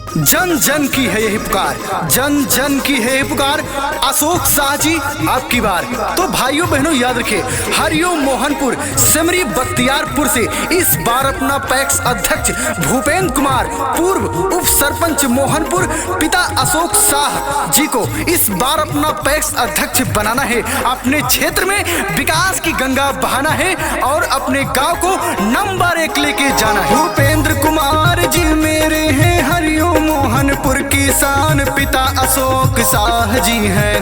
जन जन की है यही पुकार, जन जन की है यही पुकार। अशोक शाह जी आपकी बार। तो भाइयों बहनों याद रखिए, हरिओम मोहनपुर सिमरी बख्तियारपुर से इस बार अपना पैक्स अध्यक्ष भूपेंद्र कुमार, पूर्व उप सरपंच मोहनपुर, पिता अशोक शाह जी को इस बार अपना पैक्स अध्यक्ष बनाना है। अपने क्षेत्र में विकास की गंगा बहाना है और अपने गांव को नंबर 1 लेके जाना है। भूपेंद्र कुमार जी मेरे हैं हरिओम मोहनपुर की शान, पिता अशोक शाह जी हैं।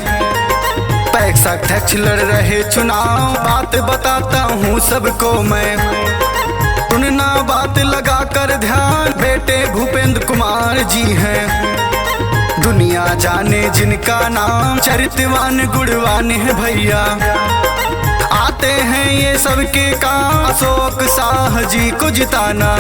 पैक्स अध्यक्ष लड़ रहे चुनाव, बात बताता हूँ सबको मैं। सुनना बात लगा कर ध्यान, बेटे भूपेंद्र कुमार जी हैं। दुनिया जाने जिनका नाम, चरित्रवान गुणवान है भैया। आते हैं ये सबके काम, अशोक शाह जी को जिताना।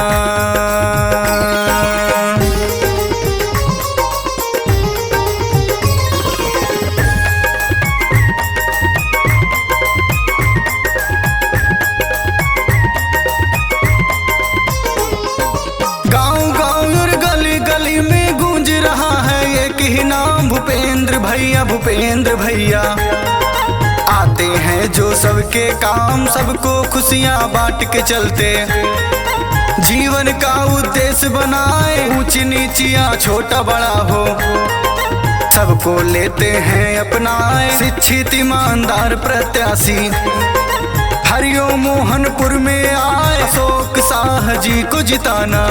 भूपेंद्र भैया, भूपेंद्र भैया आते हैं जो सबके काम, सबको खुशियां बांट के चलते। जीवन का उद्देश्य बनाए, ऊंची नीचिया छोटा बड़ा हो, सबको लेते हैं अपनाए। शिक्षित ईमानदार प्रत्याशी हरिओम मोहनपुर में आए, अशोक शाह जी को जिताना।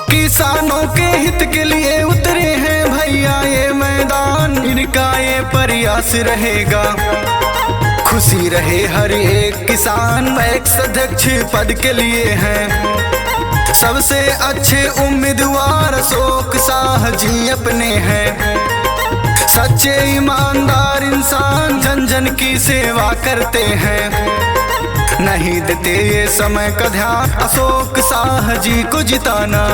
किसानों के हित के लिए उतरे हैं भैया ये मैदान, इनका ये प्रयास रहेगा खुशी रहे हर एक किसान। पैक्स अध्यक्ष पद के लिए हैं सबसे अच्छे उम्मीदवार, अशोक शाह जी अपने हैं। सच्चे ईमानदार इंसान, जन जन की सेवा करते हैं, नहीं देते ये समय का ध्यान, अशोक शाह जी को जिताना।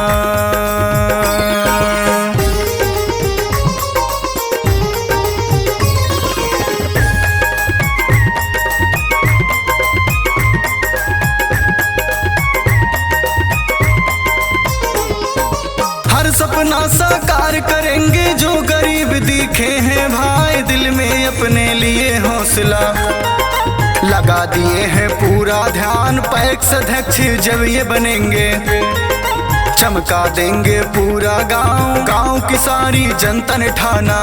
हर सपना साकार करेंगे जो गरीब दिखे हैं भाई, दिल में अपने लिए हौसला लगा दिए हैं पूरा ध्यान। पैक्स अध्यक्ष जब ये बनेंगे, चमका देंगे पूरा गांव, गांव की सारी जनता ने ठाना,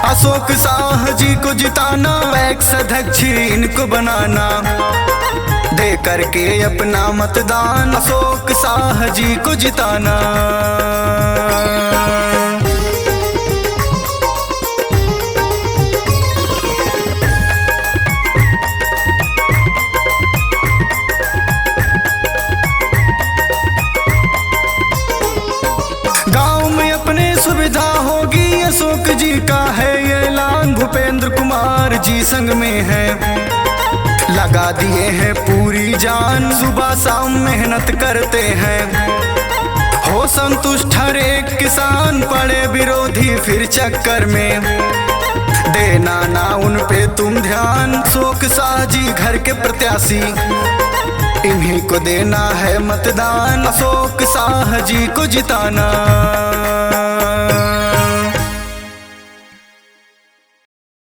अशोक शाह जी को जिताना। पैक्स अध्यक्ष इनको बनाना, दे करके अपना मतदान, अशोक शाह जी को जिताना। सुविधा होगी अशोक जी का है ये ऐलान, भूपेंद्र कुमार जी संग में है, लगा दिए हैं पूरी जान, सुबह शाम मेहनत करते हैं। हो संतुष्ट हर एक किसान, पड़े विरोधी फिर चक्कर में, देना ना उन पे तुम ध्यान। अशोक शाह जी घर के प्रत्याशी, इन्हीं को देना है मतदान, अशोक शाह जी को जिताना।